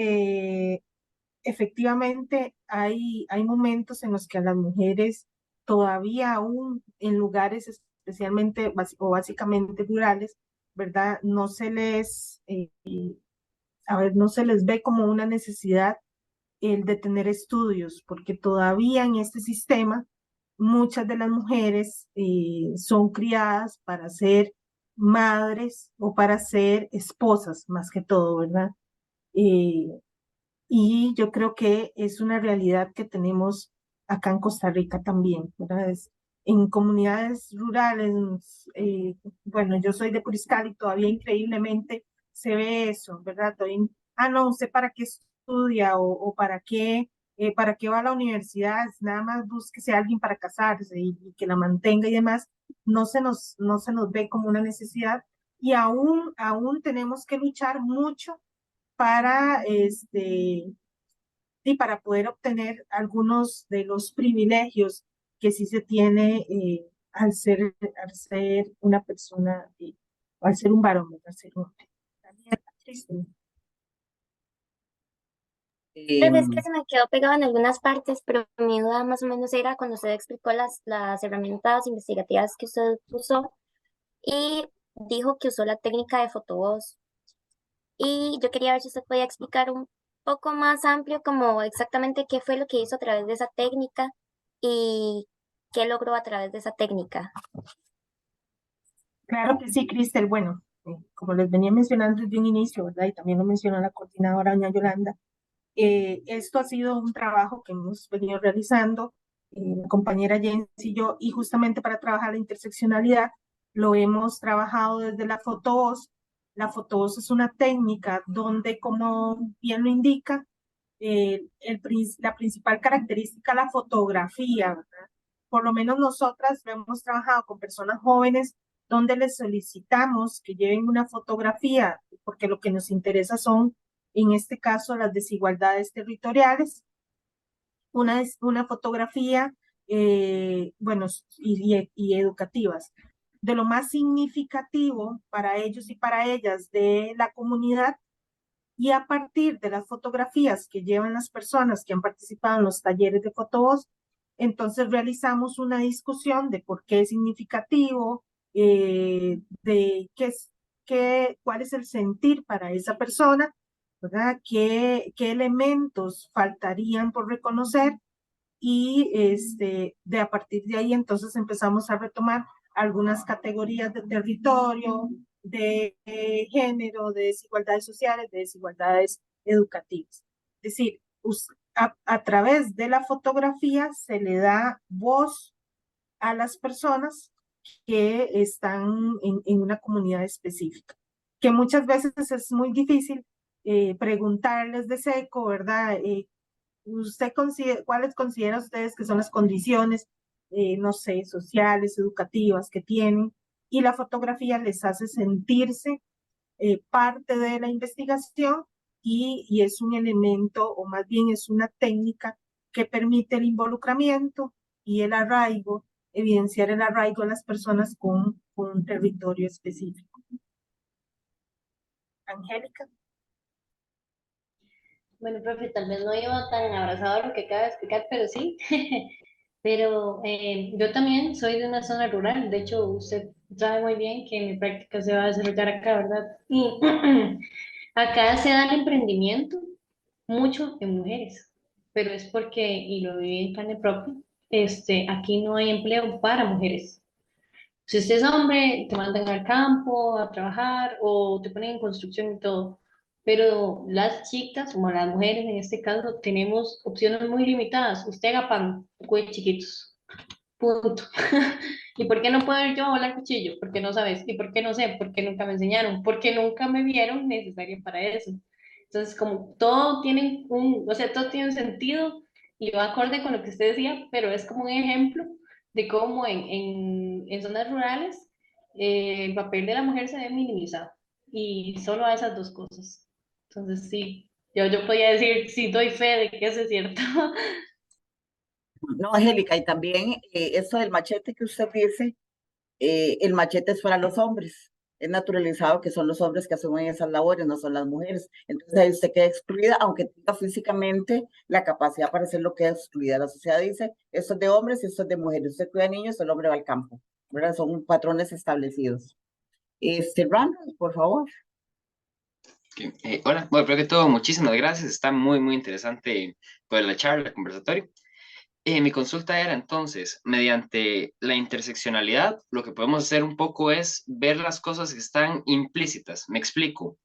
efectivamente hay momentos en los que a las mujeres todavía aún en lugares especialmente o básicamente rurales, ¿verdad? No se les ve como una necesidad el de tener estudios, porque todavía en este sistema muchas de las mujeres son criadas para ser madres o para ser esposas, más que todo, ¿verdad? Eh, y yo creo que es una realidad que tenemos acá en Costa Rica también, ¿verdad? En comunidades rurales, bueno, yo soy de Puriscal y todavía increíblemente se ve eso, ¿verdad? No, ¿usted para qué estudia o para qué va a la universidad? Nada más búsquese a alguien para casarse y que la mantenga y demás. No se nos ve como una necesidad y aún tenemos que luchar mucho para y para poder obtener algunos de los privilegios que sí se tiene al ser una persona, o al ser un varón, al ser un hombre. Triste. Pues es que Em, se me quedó pegado en algunas partes, pero mi duda más o menos era cuando usted explicó las herramientas investigativas que usted usó y dijo que usó la técnica de fotovoz. Y yo quería ver si usted podía explicar un poco más amplio como exactamente qué fue lo que hizo a través de esa técnica y qué logró a través de esa técnica. Claro que sí, Cristel. Bueno, como les venía mencionando desde un inicio, ¿verdad? Y también lo mencionó la coordinadora doña Yolanda, esto ha sido un trabajo que hemos venido realizando, la compañera Jens y yo, y justamente para trabajar la interseccionalidad lo hemos trabajado desde la fotovoz. La fotovoz es una técnica donde, como bien lo indica, la principal característica, la fotografía, ¿verdad? Por lo menos nosotras lo hemos trabajado con personas jóvenes donde les solicitamos que lleven una fotografía, porque lo que nos interesa son, en este caso, las desigualdades territoriales, una fotografía, bueno, y educativas. De lo más significativo para ellos y para ellas de la comunidad, y a partir de las fotografías que llevan las personas que han participado en los talleres de fotovoz, entonces realizamos una discusión de por qué es significativo, de cuál es el sentir para esa persona, ¿verdad? ¿Qué elementos faltarían por reconocer? Y de a partir de ahí entonces empezamos a retomar algunas categorías de territorio, de género, de desigualdades sociales, de desigualdades educativas. Es decir, a través de la fotografía se le da voz a las personas que están en una comunidad específica, que muchas veces es muy difícil preguntarles de seco, ¿verdad? ¿Cuáles considera ustedes que son las condiciones, no sé, sociales, educativas que tienen y la fotografía les hace sentirse parte de la investigación y es un elemento, o más bien es una técnica que permite el involucramiento y el arraigo, evidenciar el arraigo de las personas con un territorio específico. Angélica. Bueno, profe, tal vez no iba tan abrazado a lo que acaba de explicar, pero sí. Pero yo también soy de una zona rural. De hecho, usted sabe muy bien que mi práctica se va a desarrollar acá, ¿verdad? Y acá se da el emprendimiento mucho en mujeres, pero es porque, y lo viví en carne propia, aquí no hay empleo para mujeres. Si usted es hombre, te mandan al campo a trabajar o te ponen en construcción y todo. Pero las chicas, como las mujeres en este caso, tenemos opciones muy limitadas. Usted haga pan, cuide chiquitos. Punto. ¿Y por qué no puedo ir yo a volar cuchillo? Porque no sabes. ¿Y por qué no sé? Porque nunca me enseñaron. Porque nunca me vieron necesaria para eso. Entonces, como todo tiene o sea, todo tiene un sentido y va acorde con lo que usted decía, pero es como un ejemplo de cómo en zonas rurales el papel de la mujer se ve minimizado y solo a esas dos cosas. Entonces, sí, yo podía decir, sí, doy fe de que eso es cierto. No, Angélica, y también eso del machete que usted dice, el machete es para los hombres. Es naturalizado que son los hombres que asumen esas labores, no son las mujeres. Entonces ahí usted queda excluida, aunque tenga físicamente la capacidad para hacer lo que es excluida. La sociedad dice, esto es de hombres y esto es de mujeres. Usted cuida niños, el hombre va al campo. ¿Verdad? Son patrones establecidos. Randall, por favor. Ok, hola, bueno, primero que todo, muchísimas gracias. Está muy, muy interesante toda la charla, el conversatorio. Mi consulta era entonces, mediante la interseccionalidad, lo que podemos hacer un poco es ver las cosas que están implícitas. Me explico.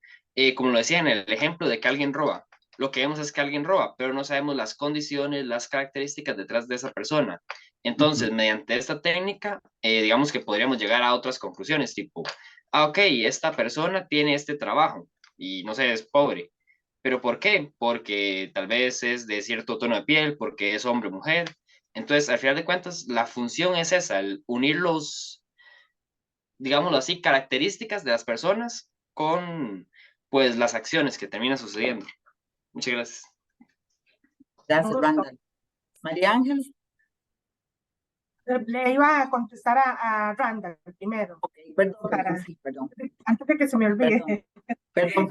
Como lo decía en el ejemplo de que alguien roba, lo que vemos es que alguien roba, pero no sabemos las condiciones, las características detrás de esa persona. Entonces, mediante esta técnica, digamos que podríamos llegar a otras conclusiones, tipo, ok, esta persona tiene este trabajo y no sé, es pobre. ¿Pero por qué? Porque tal vez es de cierto tono de piel, porque es hombre o mujer. Entonces, al final de cuentas, la función es esa, el unir los, digámoslo así, características de las personas con, pues, las acciones que terminan sucediendo. Muchas gracias. Gracias, Randall. María Ángel. Le iba a contestar a Randall primero, Ok, perdón, para, sí, perdón. antes de que se me olvide. Perdón.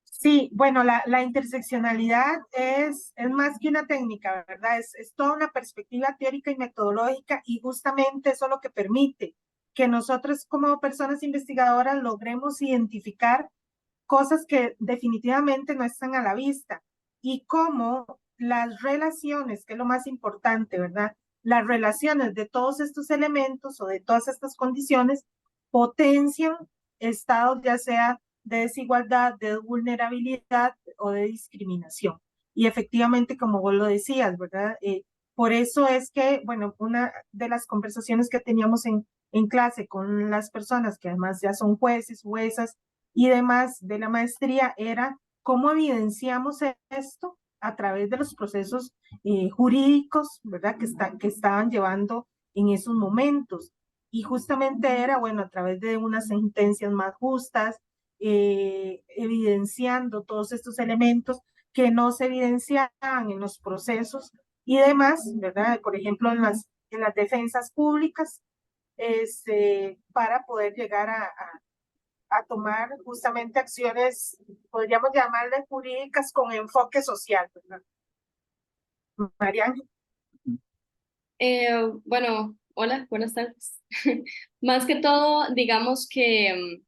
Sí, bueno, la interseccionalidad es más que una técnica, ¿verdad? Es toda una perspectiva teórica y metodológica y justamente eso es lo que permite que nosotros como personas investigadoras logremos identificar cosas que definitivamente no están a la vista y cómo las relaciones, que es lo más importante, ¿verdad? Las relaciones de todos estos elementos o de todas estas condiciones potencian estados ya sea de desigualdad, de vulnerabilidad o de discriminación. Y efectivamente, como vos lo decías, ¿verdad? Por eso es que, bueno, una de las conversaciones que teníamos en clase con las personas que además ya son jueces, juezas y demás de la maestría era cómo evidenciamos esto a través de los procesos jurídicos, ¿verdad? Que estaban llevando en esos momentos. Y justamente era, bueno, a través de unas sentencias más justas, evidenciando todos estos elementos que no se evidenciaban en los procesos y demás, ¿verdad? Por ejemplo, en las defensas públicas, para poder llegar a tomar justamente acciones, podríamos llamarle jurídicas con enfoque social, ¿verdad? Mariana. Bueno, hola, buenas tardes. Más que todo, digamos que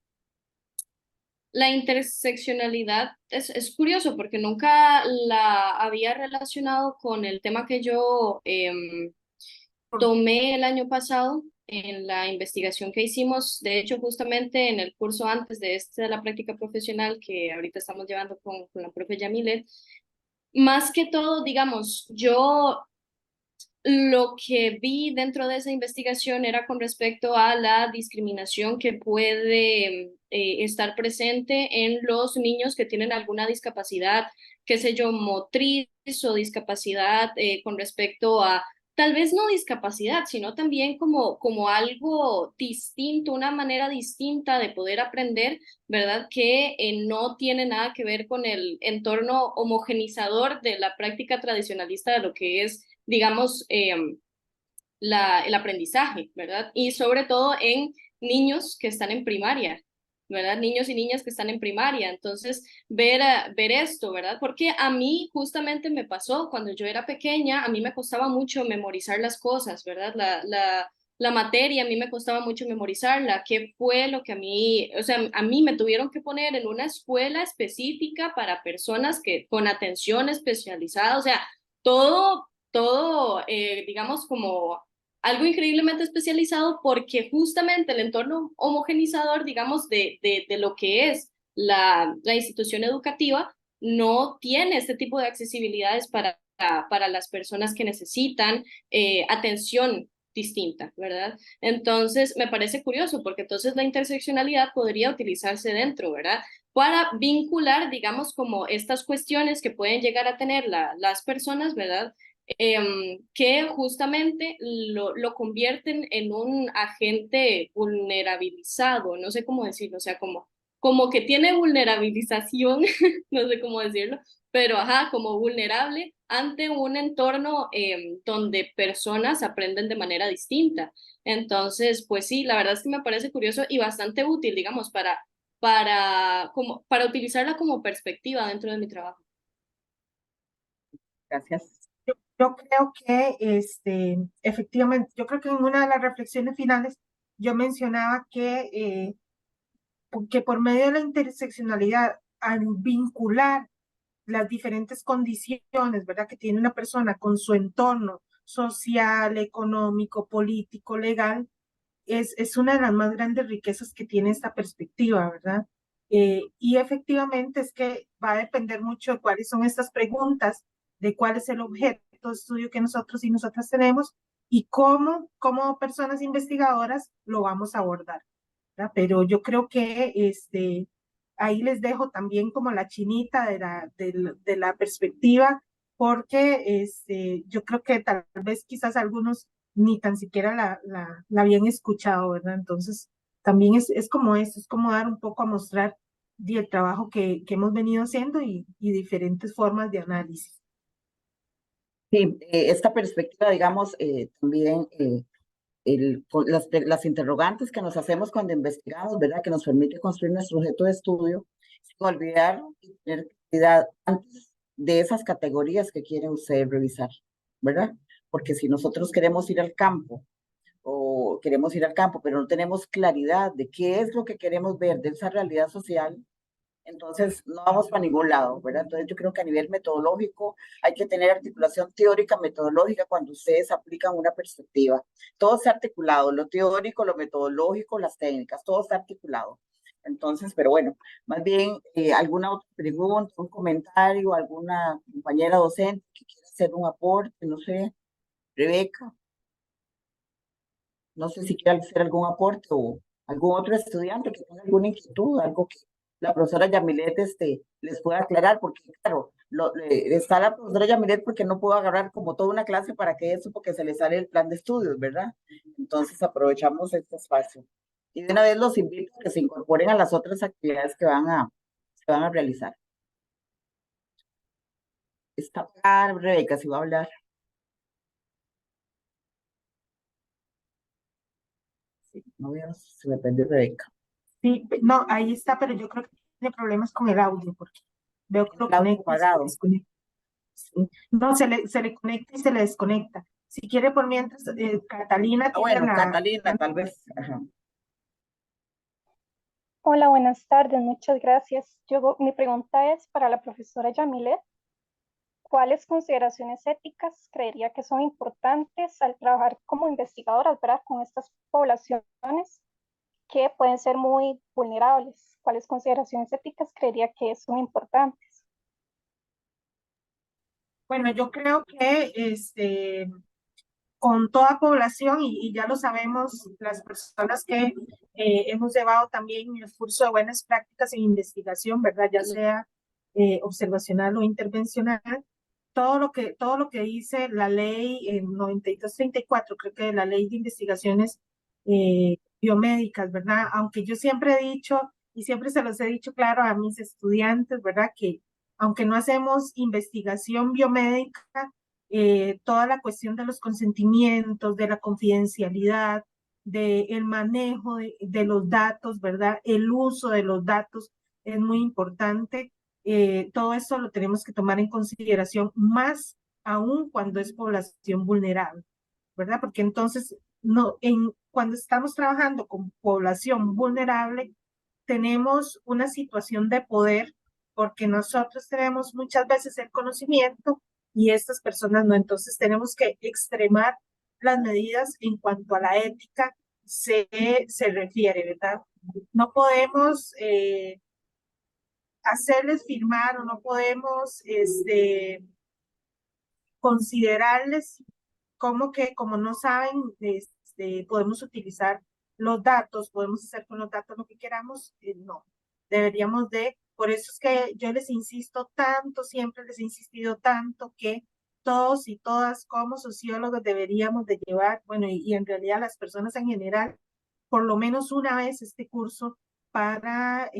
la interseccionalidad es curioso porque nunca la había relacionado con el tema que yo tomé el año pasado en la investigación que hicimos, de hecho, justamente en el curso antes de de la práctica profesional que ahorita estamos llevando con la profe Yamilet. Más que todo, digamos, yo lo que vi dentro de esa investigación era con respecto a la discriminación que puede estar presente en los niños que tienen alguna discapacidad, qué sé yo, motriz o discapacidad con respecto a tal vez no discapacidad, sino también como algo distinto, una manera distinta de poder aprender, ¿verdad? Que no tiene nada que ver con el entorno homogenizador de la práctica tradicionalista de lo que es, digamos, el aprendizaje, ¿verdad? Y sobre todo en niños que están en primaria, ¿verdad? Niños y niñas que están en primaria. Entonces, ver esto, ¿verdad? Porque a mí justamente me pasó cuando yo era pequeña, a mí me costaba mucho memorizar las cosas, ¿verdad? La materia a mí me costaba mucho memorizarla. ¿Qué fue lo que a mí, o sea, a mí me tuvieron que poner en una escuela específica para personas que con atención especializada, o sea, todo, digamos, como algo increíblemente especializado porque justamente el entorno homogenizador, digamos, de lo que es la institución educativa no tiene este tipo de accesibilidades para las personas que necesitan atención distinta, ¿verdad? Entonces, me parece curioso porque entonces la interseccionalidad podría utilizarse dentro, ¿verdad? Para vincular, digamos, como estas cuestiones que pueden llegar a tener las personas, ¿verdad? Que justamente lo convierten en un agente vulnerabilizado, no sé cómo decirlo, o sea, como que tiene vulnerabilización, no sé cómo decirlo, pero ajá, como vulnerable ante un entorno donde personas aprenden de manera distinta. Entonces, pues sí, la verdad es que me parece curioso y bastante útil, digamos, para utilizarla como perspectiva dentro de mi trabajo. Gracias. Yo creo que efectivamente, yo creo que en una de las reflexiones finales yo mencionaba que por medio de la interseccionalidad, al vincular las diferentes condiciones, ¿verdad?, que tiene una persona con su entorno social, económico, político, legal, es una de las más grandes riquezas que tiene esta perspectiva, ¿verdad? Y efectivamente es que va a depender mucho de cuáles son estas preguntas, de cuál es el objeto de estudio que nosotros y nosotras tenemos y cómo, como personas investigadoras, lo vamos a abordar, ¿verdad? Pero yo creo que ahí les dejo también como la chinita de la perspectiva, porque yo creo que tal vez quizás algunos ni tan siquiera la habían escuchado, ¿verdad? Entonces, también es como eso, es como dar un poco a mostrar el trabajo que hemos venido haciendo y diferentes formas de análisis. Sí, esta perspectiva, digamos, también las interrogantes que nos hacemos cuando investigamos, ¿verdad? Que nos permite construir nuestro objeto de estudio, sin olvidar y tener claridad antes de esas categorías que quiere usted revisar, ¿verdad? Porque si nosotros queremos ir al campo o queremos ir al campo, pero no tenemos claridad de qué es lo que queremos ver de esa realidad social, entonces no vamos para ningún lado, ¿verdad? Entonces yo creo que a nivel metodológico hay que tener articulación teórica, metodológica cuando ustedes aplican una perspectiva. Todo está articulado, lo teórico, lo metodológico, las técnicas, todo está articulado. Entonces, pero bueno, más bien alguna otra pregunta, un comentario, alguna compañera docente que quiera hacer un aporte, no sé, Rebeca, no sé si quiere hacer algún aporte o algún otro estudiante que tenga alguna inquietud, algo que la profesora Yamilet les pueda aclarar, porque claro, está la profesora Yamilet porque no puedo agarrar como toda una clase para que eso, porque se le sale el plan de estudios, ¿verdad? Entonces aprovechamos este espacio. Y de una vez los invito a que se incorporen a las otras actividades que se van a realizar. Está Rebeca, si va a hablar. Sí, no veo, se me perdió Rebeca. Sí, no, ahí está, pero yo creo que tiene problemas con el audio, porque veo que lo El audio conecta y se apagado. desconecta. Sí. No, se le conecta y se le desconecta. Si quiere, por mientras, Catalina tiene Bueno, Catalina, tal vez. Ajá. Hola, buenas tardes, muchas gracias. Mi pregunta es para la profesora Yamilet. ¿Cuáles consideraciones éticas creería que son importantes al trabajar como investigadoras, ¿verdad?, con estas poblaciones que pueden ser muy vulnerables? ¿Cuáles consideraciones éticas creería que son importantes? Bueno, yo creo que con toda población, y ya lo sabemos, las personas que hemos llevado también el curso de buenas prácticas en investigación, ¿verdad? Ya sea observacional o intervencional, todo lo que dice la ley en 9234, creo que la ley de investigaciones biomédicas, ¿verdad? Aunque yo siempre he dicho, y siempre se los he dicho claro a mis estudiantes, ¿verdad? Que aunque no hacemos investigación biomédica, toda la cuestión de los consentimientos, de la confidencialidad, del manejo de los datos, ¿verdad? El uso de los datos es muy importante. Todo eso lo tenemos que tomar en consideración, más aún cuando es población vulnerable, ¿verdad? Porque entonces, cuando estamos trabajando con población vulnerable, tenemos una situación de poder, porque nosotros tenemos muchas veces el conocimiento y estas personas no. Entonces tenemos que extremar las medidas en cuanto a la ética se refiere, ¿verdad? No podemos hacerles firmar o no podemos considerarles como que como no saben, podemos utilizar los datos, podemos hacer con los datos lo que queramos, no, deberíamos por eso es que yo les insisto tanto, siempre les he insistido tanto que todos y todas como sociólogos deberíamos de llevar, bueno, y en realidad las personas en general, por lo menos una vez este curso para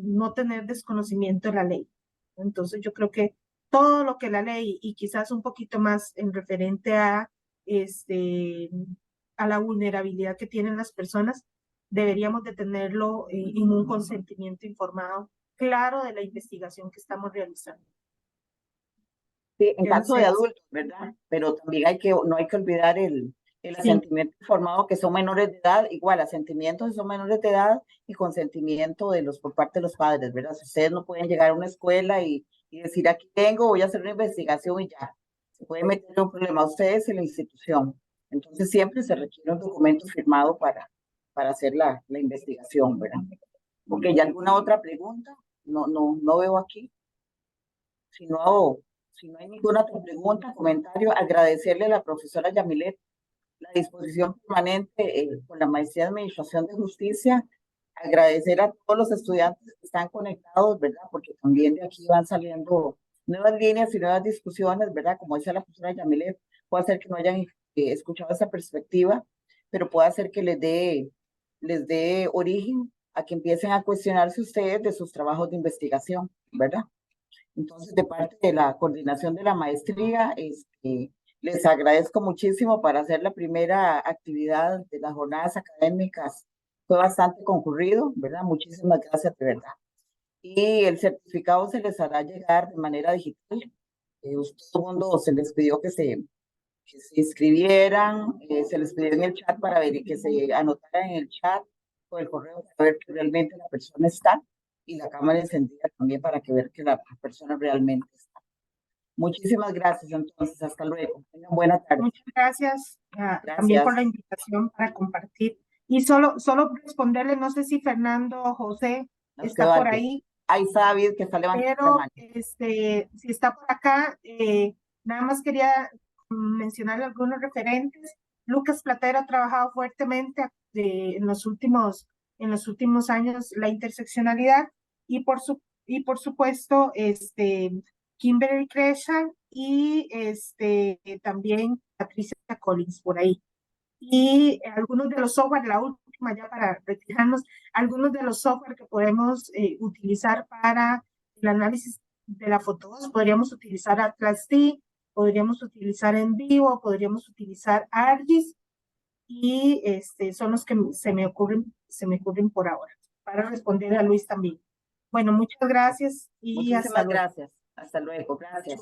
no tener desconocimiento de la ley. Entonces yo creo que todo lo que la ley y quizás un poquito más en referente a la vulnerabilidad que tienen las personas, deberíamos de tenerlo en un consentimiento informado claro de la investigación que estamos realizando. Sí, en caso de adultos, ¿verdad? Pero también no hay que olvidar el asentimiento informado, que son menores de edad, igual, asentimientos que son menores de edad y consentimiento por parte de los padres, ¿verdad? Si ustedes no pueden llegar a una escuela y decir, aquí tengo, voy a hacer una investigación y ya, se puede meter un problema a ustedes en la institución. Entonces siempre se requiere un documento firmado para hacer la investigación, ¿verdad? Ok, ¿y alguna otra pregunta? No veo aquí. Si no hay ninguna otra pregunta, comentario, agradecerle a la profesora Yamilet la disposición permanente con la maestría de Administración de Justicia, agradecer a todos los estudiantes que están conectados, ¿verdad? Porque también de aquí van saliendo nuevas líneas y nuevas discusiones, ¿verdad? Como decía la profesora Yamilet, puede ser que no hayan escuchado esa perspectiva, pero puede ser que les dé origen a que empiecen a cuestionarse ustedes de sus trabajos de investigación, ¿verdad? Entonces, de parte de la coordinación de la maestría, les agradezco muchísimo para hacer la primera actividad de las jornadas académicas. Fue bastante concurrido, ¿verdad? Muchísimas gracias, de verdad. Y el certificado se les hará llegar de manera digital. Todo el mundo se les pidió que se inscribieran, se les pidió en el chat para ver y que se anotaran en el chat o el correo para ver que realmente la persona está, y la cámara encendida también para ver que la persona realmente está. Muchísimas gracias, entonces, hasta luego. Tengan buena tarde. Muchas gracias, también por la invitación para compartir. Y solo responderle, no sé si Fernando o José está por ahí. Ahí David, que está levantando la mano. Si está por acá, nada más quería mencionarle algunos referentes. Lucas Platero ha trabajado fuertemente en los últimos años la interseccionalidad, y por supuesto Kimberly Gresham y también Patricia Collins por ahí. Y algunos de los software, la última ya para retirarnos, algunos de los software que podemos utilizar para el análisis de la foto, podríamos utilizar Atlas D, podríamos utilizar EnVivo, podríamos utilizar ArcGIS, y son los que se me ocurren por ahora, para responder a Luis también. Bueno, muchas gracias y Muchísimas gracias. Hasta luego. Gracias.